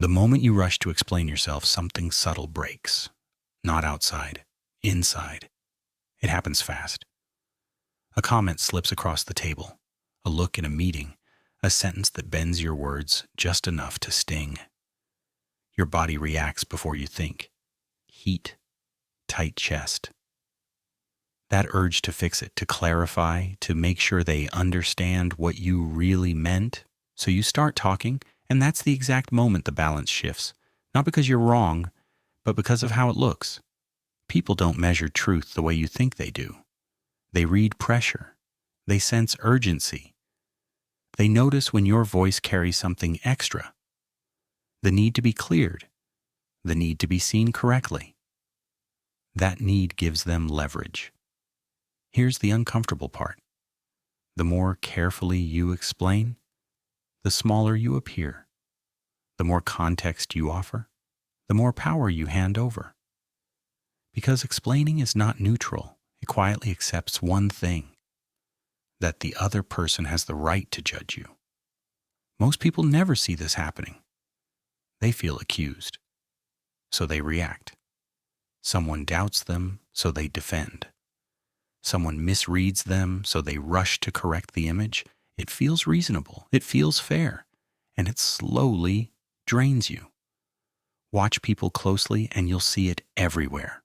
The moment you rush to explain yourself, something subtle breaks. Not outside, inside. It happens fast. A comment slips across the table, a look in a meeting, a sentence that bends your words just enough to sting. Your body reacts before you think. Heat, tight chest. That urge to fix it, to clarify, to make sure they understand what you really meant. So you start talking, and that's the exact moment the balance shifts. Not because you're wrong, but because of how it looks. People don't measure truth the way you think they do. They read pressure. They sense urgency. They notice when your voice carries something extra. The need to be cleared. The need to be seen correctly. That need gives them leverage. Here's the uncomfortable part. The more carefully you explain, the smaller you appear. The more context you offer, the more power you hand over. Because explaining is not neutral. It quietly accepts one thing, that the other person has the right to judge you. Most people never see this happening. They feel accused, so they react. Someone doubts them, so they defend. Someone misreads them, so they rush to correct the image. It feels reasonable, it feels fair, and it slowly drains you. Watch people closely and you'll see it everywhere.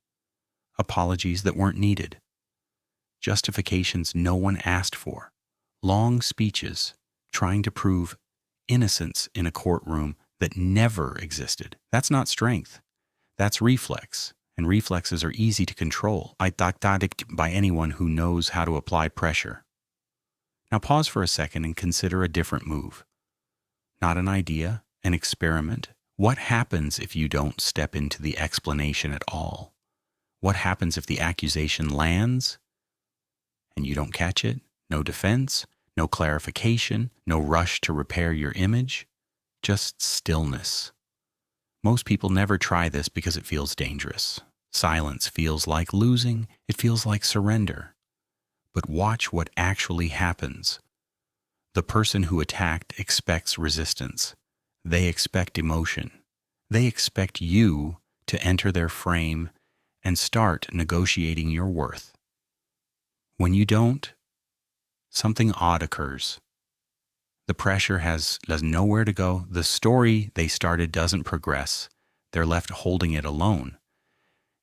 Apologies that weren't needed. Justifications no one asked for. Long speeches trying to prove innocence in a courtroom that never existed. That's not strength. That's reflex. And reflexes are easy to control. By anyone who knows how to apply pressure. Now pause for a second and consider a different move. Not an idea, an experiment. What happens if you don't step into the explanation at all? What happens if the accusation lands and you don't catch it? No defense, no clarification, no rush to repair your image, just stillness. Most people never try this because it feels dangerous. Silence feels like losing, it feels like surrender. But watch what actually happens. The person who attacked expects resistance. They expect emotion. They expect you to enter their frame and start negotiating your worth. When you don't, something odd occurs. The pressure has nowhere to go. The story they started doesn't progress. They're left holding it alone.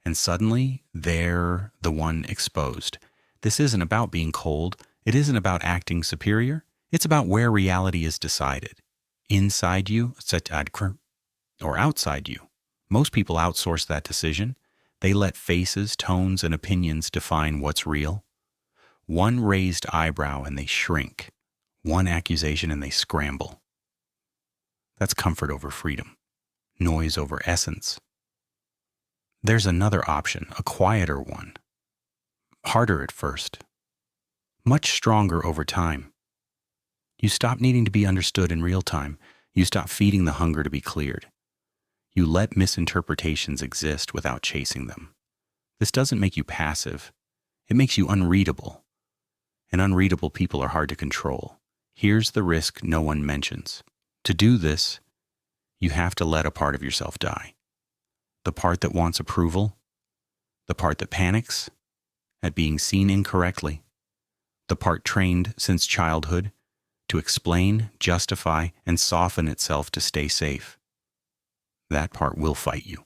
And suddenly, they're the one exposed. This isn't about being cold. It isn't about acting superior. It's about where reality is decided. Inside you, or outside you. Most people outsource that decision. They let faces, tones, and opinions define what's real. One raised eyebrow and they shrink. One accusation and they scramble. That's comfort over freedom. Noise over essence. There's another option, a quieter one. Harder at first. Much stronger over time. You stop needing to be understood in real time. You stop feeding the hunger to be cleared. You let misinterpretations exist without chasing them. This doesn't make you passive. It makes you unreadable. And unreadable people are hard to control. Here's the risk no one mentions. To do this, you have to let a part of yourself die. The part that wants approval, the part that panics at being seen incorrectly, the part trained since childhood to explain, justify, and soften itself to stay safe. That part will fight you.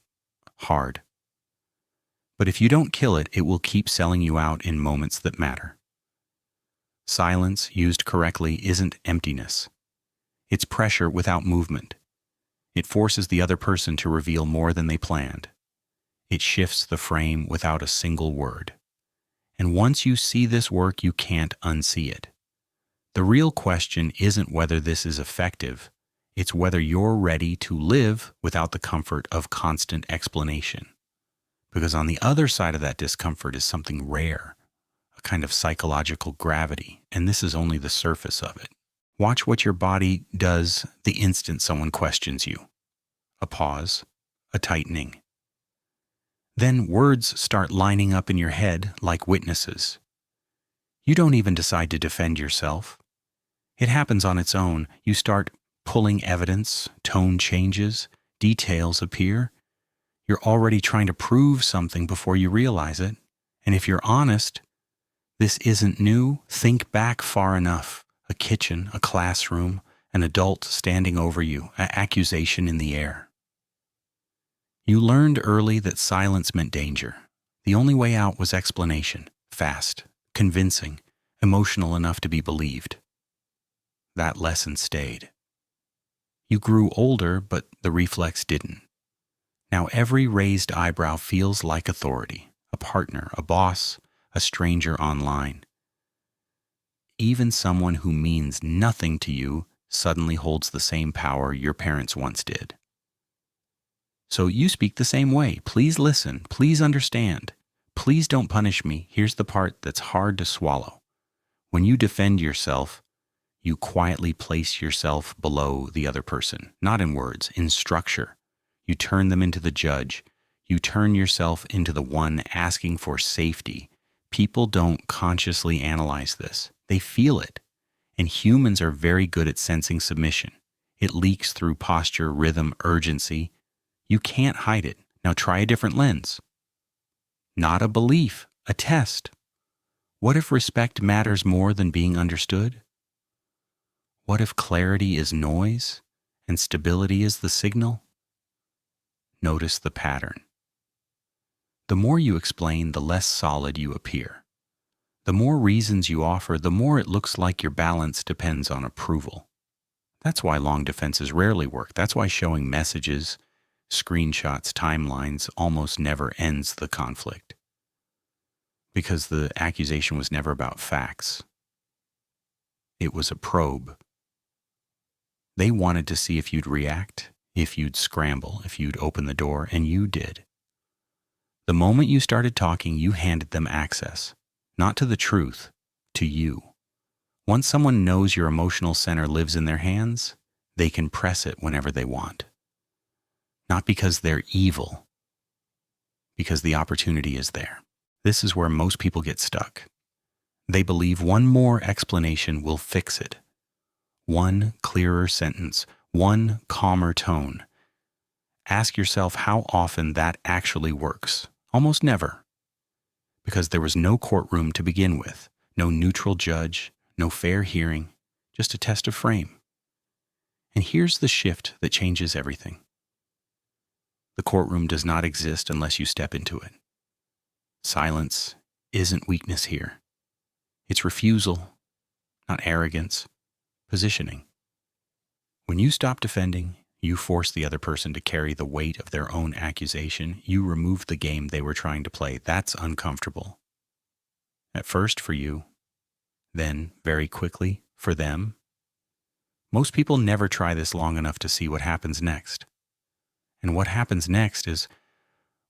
Hard. But if you don't kill it, it will keep selling you out in moments that matter. Silence, used correctly, isn't emptiness. It's pressure without movement. It forces the other person to reveal more than they planned. It shifts the frame without a single word. And once you see this work, you can't unsee it. The real question isn't whether this is effective. It's whether you're ready to live without the comfort of constant explanation. Because on the other side of that discomfort is something rare, a kind of psychological gravity, and this is only the surface of it. Watch what your body does the instant someone questions you. A pause, a tightening. Then words start lining up in your head like witnesses. You don't even decide to defend yourself. It happens on its own. You start pulling evidence, tone changes, Details appear. You're already trying to prove something before you realize it. And if you're honest, this isn't new. Think back far enough. A kitchen, a classroom, an adult standing over you, an accusation in the air. You learned early that silence meant danger. The only way out was explanation, fast, convincing, emotional enough to be believed. That lesson stayed. You grew older, but the reflex didn't. Now every raised eyebrow feels like authority, a partner, a boss, a stranger online. Even someone who means nothing to you suddenly holds the same power your parents once did. So you speak the same way. Please listen. Please understand. Please don't punish me. Here's the part that's hard to swallow. When you defend yourself, you quietly place yourself below the other person, not in words, in structure. You turn them into the judge. You turn yourself into the one asking for safety. People don't consciously analyze this. They feel it. And humans are very good at sensing submission. It leaks through posture, rhythm, urgency. You can't hide it. Now try a different lens. Not a belief, a test. What if respect matters more than being understood? What if clarity is noise and stability is the signal? Notice the pattern. The more you explain, the less solid you appear. The more reasons you offer, the more it looks like your balance depends on approval. That's why long defenses rarely work. That's why showing messages, screenshots, timelines almost never ends the conflict. Because the accusation was never about facts. It was a probe. They wanted to see if you'd react, if you'd scramble, if you'd open the door, and you did. The moment you started talking, you handed them access, not to the truth, to you. Once someone knows your emotional center lives in their hands, they can press it whenever they want. Not because they're evil, because the opportunity is there. This is where most people get stuck. They believe one more explanation will fix it. One clearer sentence, one calmer tone. Ask yourself how often that actually works. Almost never. Because there was no courtroom to begin with, no neutral judge, no fair hearing, just a test of frame. And here's the shift that changes everything. The courtroom does not exist unless you step into it. Silence isn't weakness here. It's refusal, not arrogance, positioning. When you stop defending, you force the other person to carry the weight of their own accusation. You remove the game they were trying to play. That's uncomfortable. At first for you, then very quickly for them. Most people never try this long enough to see what happens next. And what happens next is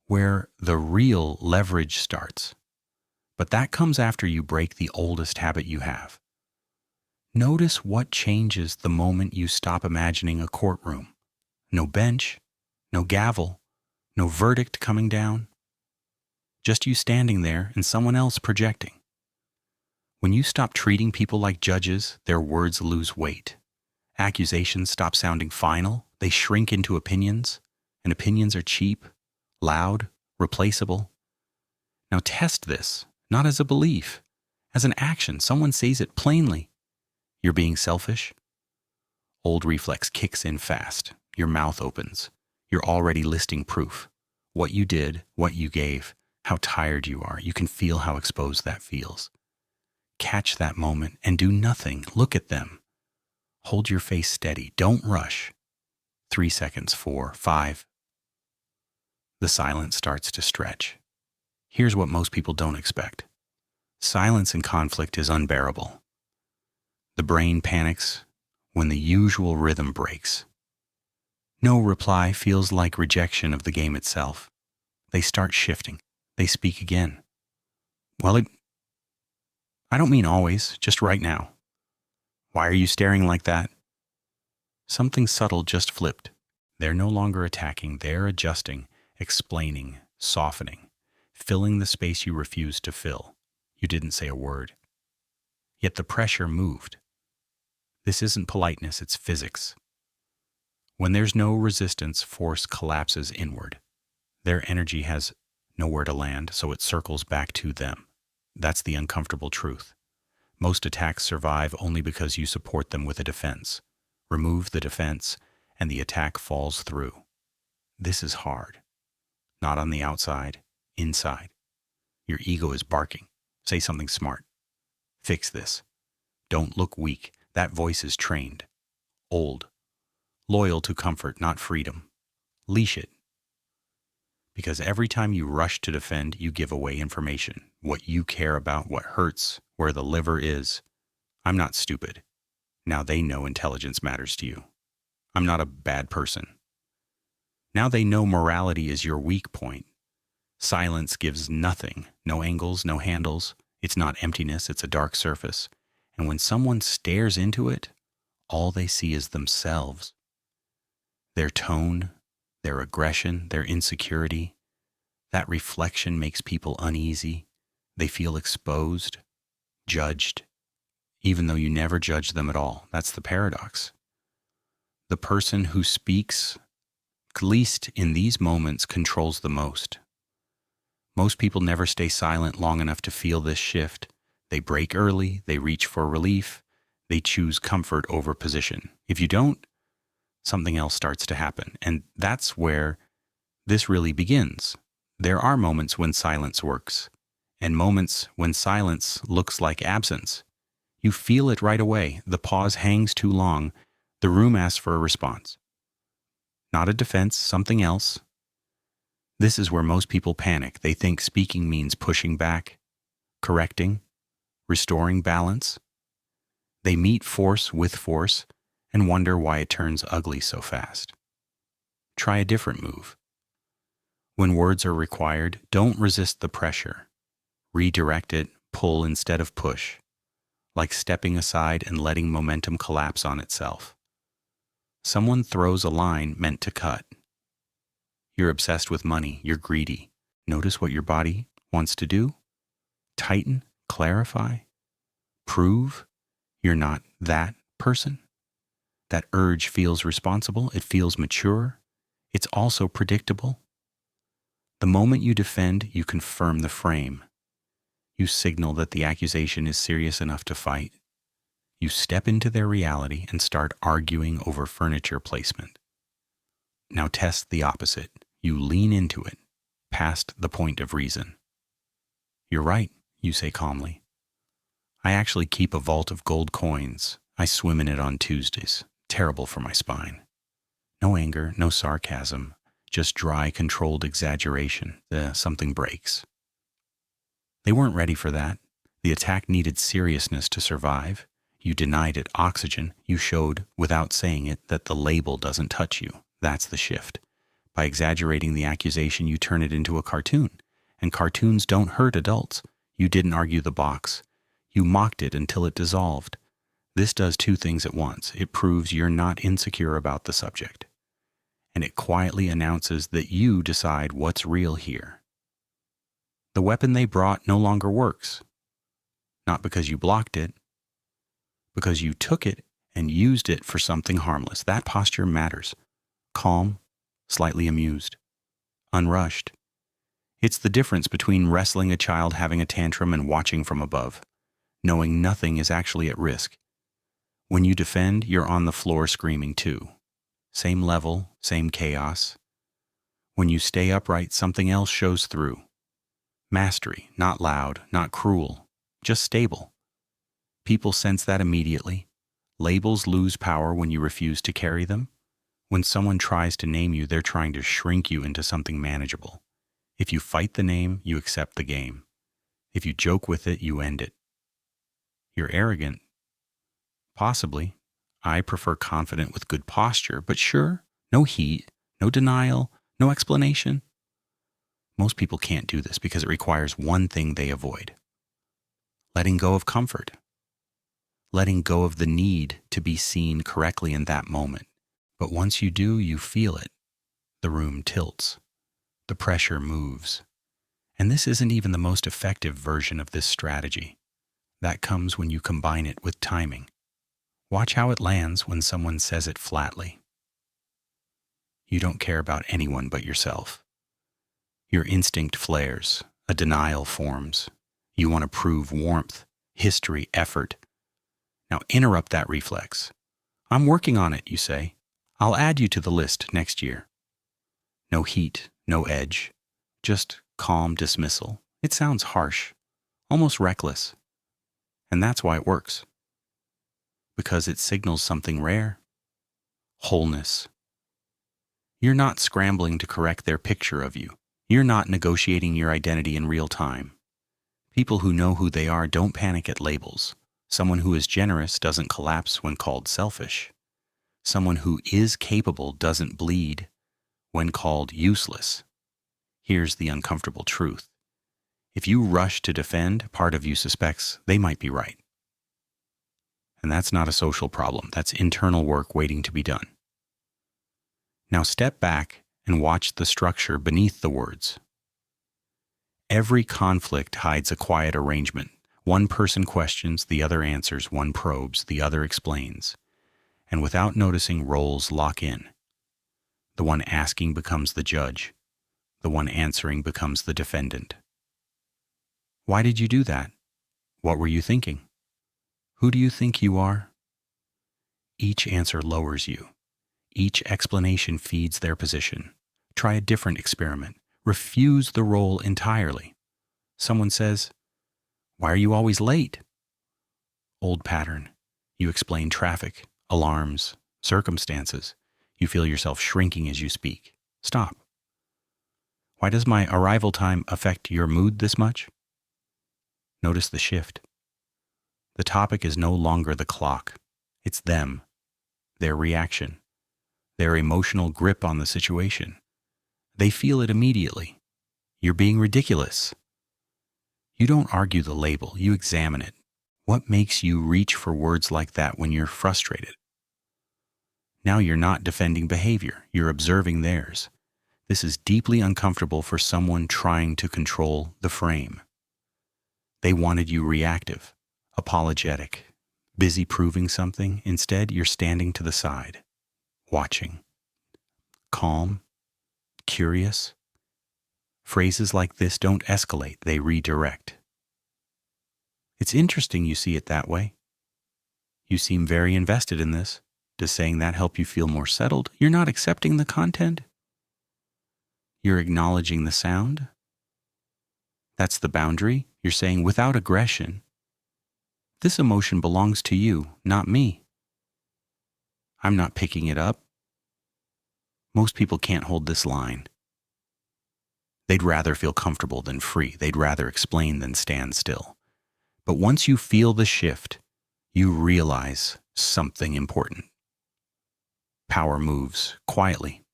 where the real leverage starts. But that comes after you break the oldest habit you have. Notice what changes the moment you stop imagining a courtroom. No bench, no gavel, no verdict coming down. Just you standing there and someone else projecting. When you stop treating people like judges, their words lose weight. Accusations stop sounding final. They shrink into opinions, and opinions are cheap, loud, replaceable. Now test this, not as a belief, as an action. Someone says it plainly. You're being selfish. Old reflex kicks in fast. Your mouth opens. You're already listing proof. What you did, what you gave, how tired you are. You can feel how exposed that feels. Catch that moment and do nothing. Look at them. Hold your face steady. Don't rush. 3 seconds, 4, 5. The silence starts to stretch. Here's what most people don't expect. Silence in conflict is unbearable. The brain panics when the usual rhythm breaks. No reply feels like rejection of the game itself. They start shifting. They speak again. Well, I don't mean always, just right now. Why are you staring like that? Something subtle just flipped. They're no longer attacking, they're adjusting, explaining, softening, filling the space you refused to fill. You didn't say a word. Yet the pressure moved. This isn't politeness, it's physics. When there's no resistance, force collapses inward. Their energy has nowhere to land, so it circles back to them. That's the uncomfortable truth. Most attacks survive only because you support them with a defense. Remove the defense, and the attack falls through. This is hard. Not on the outside, inside. Your ego is barking. Say something smart. Fix this. Don't look weak. That voice is trained. Old. Loyal to comfort, not freedom. Leash it. Because every time you rush to defend, you give away information. What you care about, what hurts, where the liver is. I'm not stupid. Now they know intelligence matters to you. I'm not a bad person. Now they know morality is your weak point. Silence gives nothing. No angles, no handles. It's not emptiness, it's a dark surface. And when someone stares into it, all they see is themselves. Their tone, their aggression, their insecurity. That reflection makes people uneasy. They feel exposed, judged, even though you never judge them at all. That's the paradox. The person who speaks least in these moments controls the most. Most people never stay silent long enough to feel this shift. They break early, they reach for relief, they choose comfort over position. If you don't, something else starts to happen. And that's where this really begins. There are moments when silence works, and moments when silence looks like absence. You feel it right away. The pause hangs too long. The room asks for a response. Not a defense, something else. This is where most people panic. They think speaking means pushing back, correcting, restoring balance. They meet force with force and wonder why it turns ugly so fast. Try a different move. When words are required, don't resist the pressure. Redirect it, pull instead of push, like stepping aside and letting momentum collapse on itself. Someone throws a line meant to cut. You're obsessed with money, you're greedy. Notice what your body wants to do. Tighten, clarify, prove you're not that person. That urge feels responsible, it feels mature, it's also predictable. The moment you defend, you confirm the frame. You signal that the accusation is serious enough to fight. You step into their reality and start arguing over furniture placement. Now test the opposite. You lean into it, past the point of reason. You're right, you say calmly. I actually keep a vault of gold coins. I swim in it on Tuesdays. Terrible for my spine. No anger, no sarcasm, just dry, controlled exaggeration. Something breaks. They weren't ready for that. The attack needed seriousness to survive. You denied it oxygen. You showed, without saying it, that the label doesn't touch you. That's the shift. By exaggerating the accusation, you turn it into a cartoon. And cartoons don't hurt adults. You didn't argue the box. You mocked it until it dissolved. This does two things at once. It proves you're not insecure about the subject. And it quietly announces that you decide what's real here. The weapon they brought no longer works. Not because you blocked it, because you took it and used it for something harmless. That posture matters. Calm, slightly amused, unrushed. It's the difference between wrestling a child having a tantrum and watching from above, knowing nothing is actually at risk. When you defend, you're on the floor screaming too. Same level, same chaos. When you stay upright, something else shows through. Mastery, not loud, not cruel, just stable. People sense that immediately. Labels lose power when you refuse to carry them. When someone tries to name you, they're trying to shrink you into something manageable. If you fight the name, you accept the game. If you joke with it, you end it. You're arrogant. Possibly. I prefer confident with good posture, but sure, no heat, no denial, no explanation. Most people can't do this because it requires one thing they avoid. Letting go of comfort. Letting go of the need to be seen correctly in that moment. But once you do, you feel it. The room tilts. The pressure moves. And this isn't even the most effective version of this strategy. That comes when you combine it with timing. Watch how it lands when someone says it flatly. You don't care about anyone but yourself. Your instinct flares, a denial forms. You want to prove warmth, history, effort. Now interrupt that reflex. I'm working on it, you say. I'll add you to the list next year. No heat, no edge, just calm dismissal. It sounds harsh, almost reckless. And that's why it works. Because it signals something rare. Wholeness. You're not scrambling to correct their picture of you. You're not negotiating your identity in real time. People who know who they are don't panic at labels. Someone who is generous doesn't collapse when called selfish. Someone who is capable doesn't bleed when called useless. Here's the uncomfortable truth. If you rush to defend, part of you suspects they might be right. And that's not a social problem. That's internal work waiting to be done. Now step back and watch the structure beneath the words. Every conflict hides a quiet arrangement. One person questions, the other answers, one probes, the other explains. And without noticing, roles lock in. The one asking becomes the judge. The one answering becomes the defendant. Why did you do that? What were you thinking? Who do you think you are? Each answer lowers you. Each explanation feeds their position. Try a different experiment. Refuse the role entirely. Someone says, "Why are you always late?" Old pattern. You explain traffic, alarms, circumstances. You feel yourself shrinking as you speak. Stop. Why does my arrival time affect your mood this much? Notice the shift. The topic is no longer the clock. It's them, their reaction, their emotional grip on the situation. They feel it immediately. You're being ridiculous. You don't argue the label, you examine it. What makes you reach for words like that when you're frustrated? Now you're not defending behavior, you're observing theirs. This is deeply uncomfortable for someone trying to control the frame. They wanted you reactive, apologetic, busy proving something. Instead, you're standing to the side, watching, calm, curious. Phrases like this don't escalate, they redirect. It's interesting you see it that way. You seem very invested in this. Does saying that help you feel more settled? You're not accepting the content. You're acknowledging the sound. That's the boundary. You're saying without aggression, this emotion belongs to you, not me. I'm not picking it up. Most people can't hold this line. They'd rather feel comfortable than free. They'd rather explain than stand still. But once you feel the shift, you realize something important. Power moves quietly.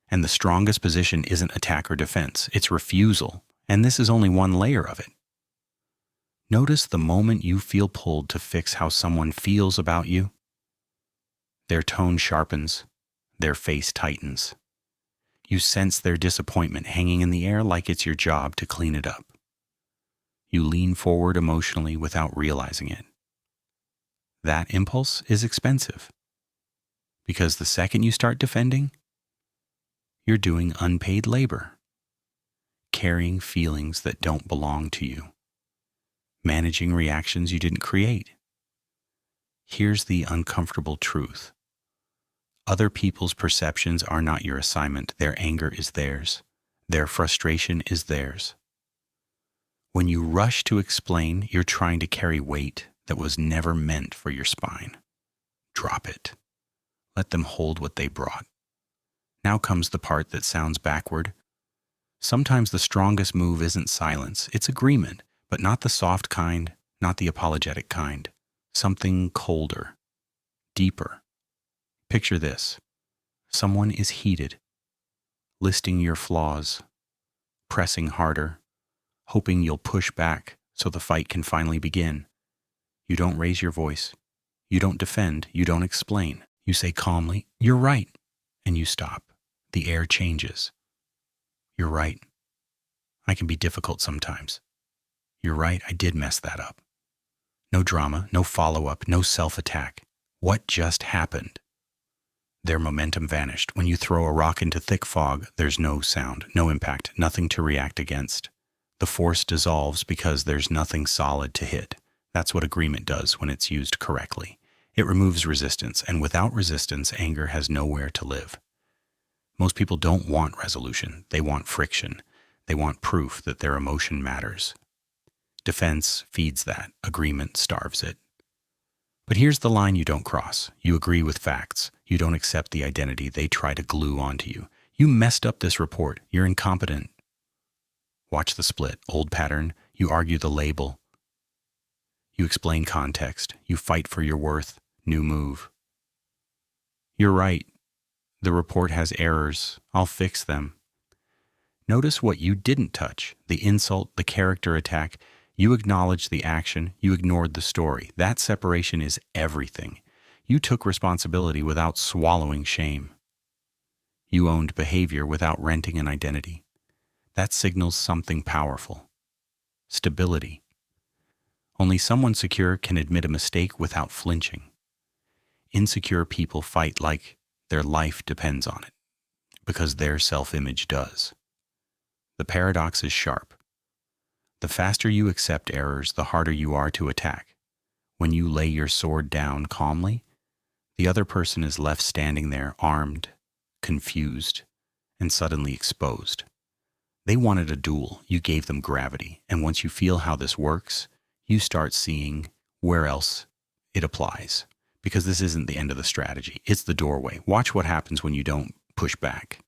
And the strongest position isn't attack or defense, it's refusal. And this is only one layer of it. Notice the moment you feel pulled to fix how someone feels about you. Their tone sharpens, their face tightens. You sense their disappointment hanging in the air like it's your job to clean it up. You lean forward emotionally without realizing it. That impulse is expensive. Because the second you start defending, you're doing unpaid labor. Carrying feelings that don't belong to you. Managing reactions you didn't create. Here's the uncomfortable truth. Other people's perceptions are not your assignment. Their anger is theirs. Their frustration is theirs. When you rush to explain, you're trying to carry weight that was never meant for your spine. Drop it. Let them hold what they brought. Now comes the part that sounds backward. Sometimes the strongest move isn't silence, it's agreement, but not the soft kind, not the apologetic kind. Something colder, deeper. Picture this. Someone is heated, listing your flaws, pressing harder, hoping you'll push back so the fight can finally begin. You don't raise your voice. You don't defend. You don't explain. You say calmly, "You're right," and you stop. The air changes. "You're right. I can be difficult sometimes. You're right, I did mess that up." No drama, no follow-up, no self-attack. What just happened? Their momentum vanished. When you throw a rock into thick fog, there's no sound, no impact, nothing to react against. The force dissolves because there's nothing solid to hit. That's what agreement does when it's used correctly. It removes resistance, and without resistance, anger has nowhere to live. Most people don't want resolution. They want friction. They want proof that their emotion matters. Defense feeds that. Agreement starves it. But here's the line you don't cross. You agree with facts. You don't accept the identity they try to glue onto you. You messed up this report. You're incompetent. Watch the split. Old pattern. You argue the label. You explain context. You fight for your worth. New move. You're right. The report has errors. I'll fix them. Notice what you didn't touch. The insult, the character attack. You acknowledged the action. You ignored the story. That separation is everything. You took responsibility without swallowing shame. You owned behavior without renting an identity. That signals something powerful. Stability. Only someone secure can admit a mistake without flinching. Insecure people fight like their life depends on it, because their self-image does. The paradox is sharp. The faster you accept errors, the harder you are to attack. When you lay your sword down calmly, the other person is left standing there, armed, confused, and suddenly exposed. They wanted a duel. You gave them gravity. And once you feel how this works, you start seeing where else it applies. Because this isn't the end of the strategy. It's the doorway. Watch what happens when you don't push back.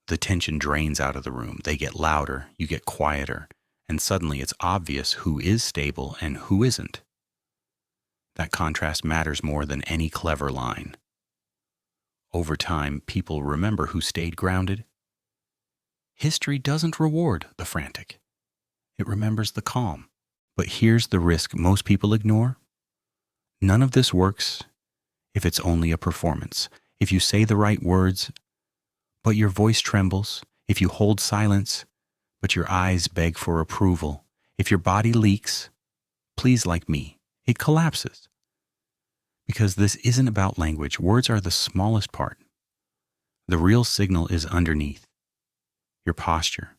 The tension drains out of the room. They get louder. You get quieter. And suddenly it's obvious who is stable and who isn't. That contrast matters more than any clever line. Over time, people remember who stayed grounded. History doesn't reward the frantic. It remembers the calm. But here's the risk most people ignore. None of this works if it's only a performance. If you say the right words, but your voice trembles. If you hold silence, but your eyes beg for approval. If your body leaks, please like me, it collapses. Because this isn't about language. Words are the smallest part. The real signal is underneath. Your posture,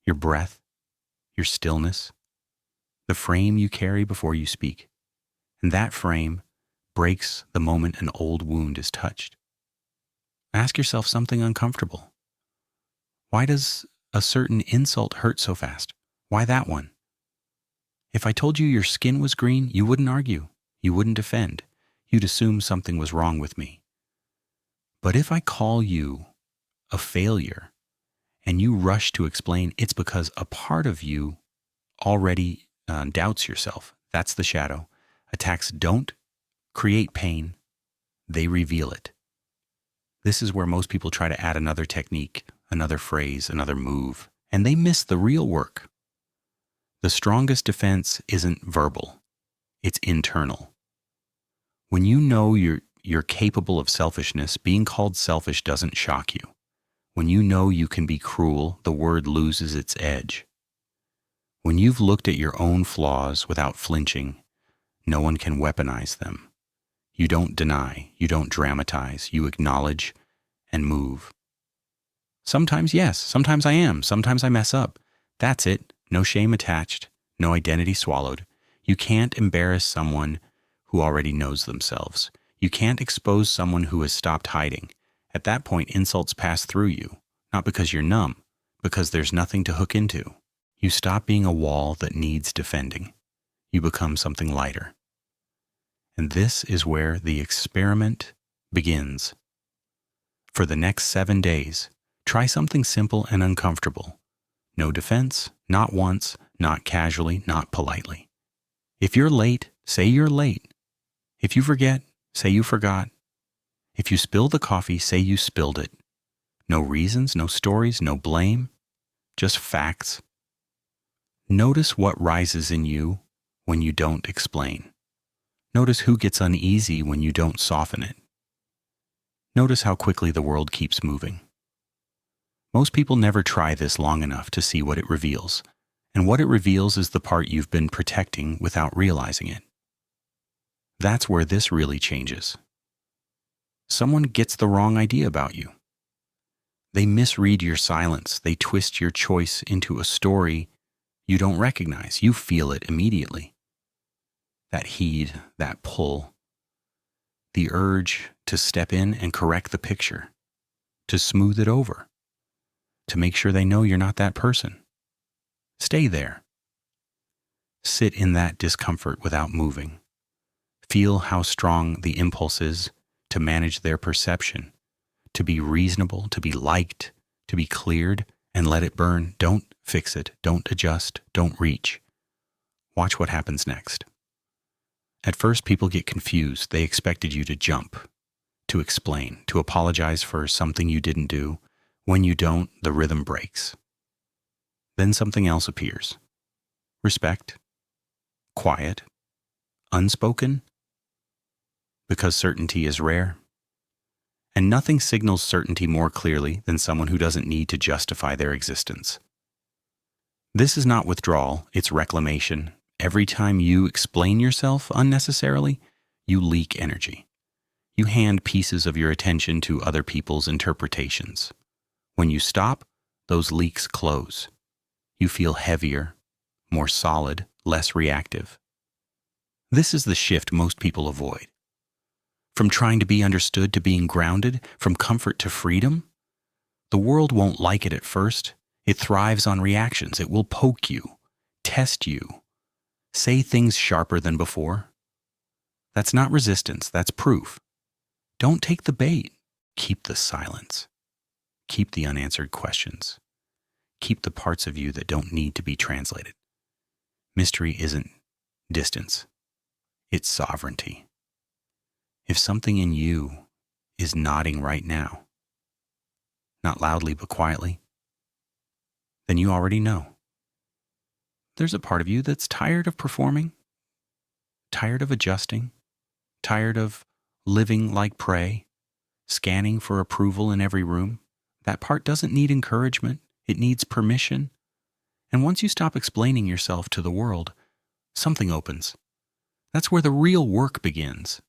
your breath, your stillness, the frame you carry before you speak. And that frame breaks the moment an old wound is touched. Ask yourself something uncomfortable. Why does a certain insult hurt so fast? Why that one? If I told you your skin was green, you wouldn't argue. You wouldn't defend. You'd assume something was wrong with me. But if I call you a failure and you rush to explain it's because a part of you already doubts yourself, that's the shadow. Attacks don't create pain, they reveal it. This is where most people try to add another technique, another phrase, another move, and they miss the real work. The strongest defense isn't verbal, it's internal. When you know you're capable of selfishness, being called selfish doesn't shock you. When you know you can be cruel, the word loses its edge. When you've looked at your own flaws without flinching, no one can weaponize them. You don't deny, you don't dramatize, you acknowledge and move. Sometimes yes, sometimes I am, sometimes I mess up. That's it, no shame attached, no identity swallowed. You can't embarrass someone who already knows themselves. You can't expose someone who has stopped hiding. At that point, insults pass through you, not because you're numb, because there's nothing to hook into. You stop being a wall that needs defending. You become something lighter. And this is where the experiment begins. For the next 7 days, try something simple and uncomfortable. No defense, not once, not casually, not politely. If you're late, say you're late. If you forget, say you forgot. If you spill the coffee, say you spilled it. No reasons, no stories, no blame, just facts. Notice what rises in you when you don't explain. Notice who gets uneasy when you don't soften it. Notice how quickly the world keeps moving. Most people never try this long enough to see what it reveals, and what it reveals is the part you've been protecting without realizing it. That's where this really changes. someone gets the wrong idea about you. They misread your silence. They twist your choice into a story you don't recognize. You feel it immediately. That heat, that pull, the urge to step in and correct the picture, to smooth it over, to make sure they know you're not that person. Stay there. Sit in that discomfort without moving. Feel how strong the impulse is to manage their perception, to be reasonable, to be liked, to be cleared, and let it burn. Don't fix it. Don't adjust. Don't reach. Watch what happens next. At first, people get confused. They expected you to jump, to explain, to apologize for something you didn't do. When you don't, the rhythm breaks. Then something else appears. Respect. Quiet. Unspoken. Because certainty is rare. And nothing signals certainty more clearly than someone who doesn't need to justify their existence. This is not withdrawal, it's reclamation. Every time you explain yourself unnecessarily, you leak energy. You hand pieces of your attention to other people's interpretations. When you stop, those leaks close. You feel heavier, more solid, less reactive. This is the shift most people avoid. From trying to be understood to being grounded, from comfort to freedom. The world won't like it at first. It thrives on reactions. It will poke you, test you, say things sharper than before. That's not resistance, that's proof. Don't take the bait. Keep the silence. Keep the unanswered questions. Keep the parts of you that don't need to be translated. Mystery isn't distance. It's sovereignty. If something in you is nodding right now, not loudly but quietly, then you already know. There's a part of you that's tired of performing, tired of adjusting, tired of living like prey, scanning for approval in every room. That part doesn't need encouragement. It needs permission. And once you stop explaining yourself to the world, something opens. That's where the real work begins.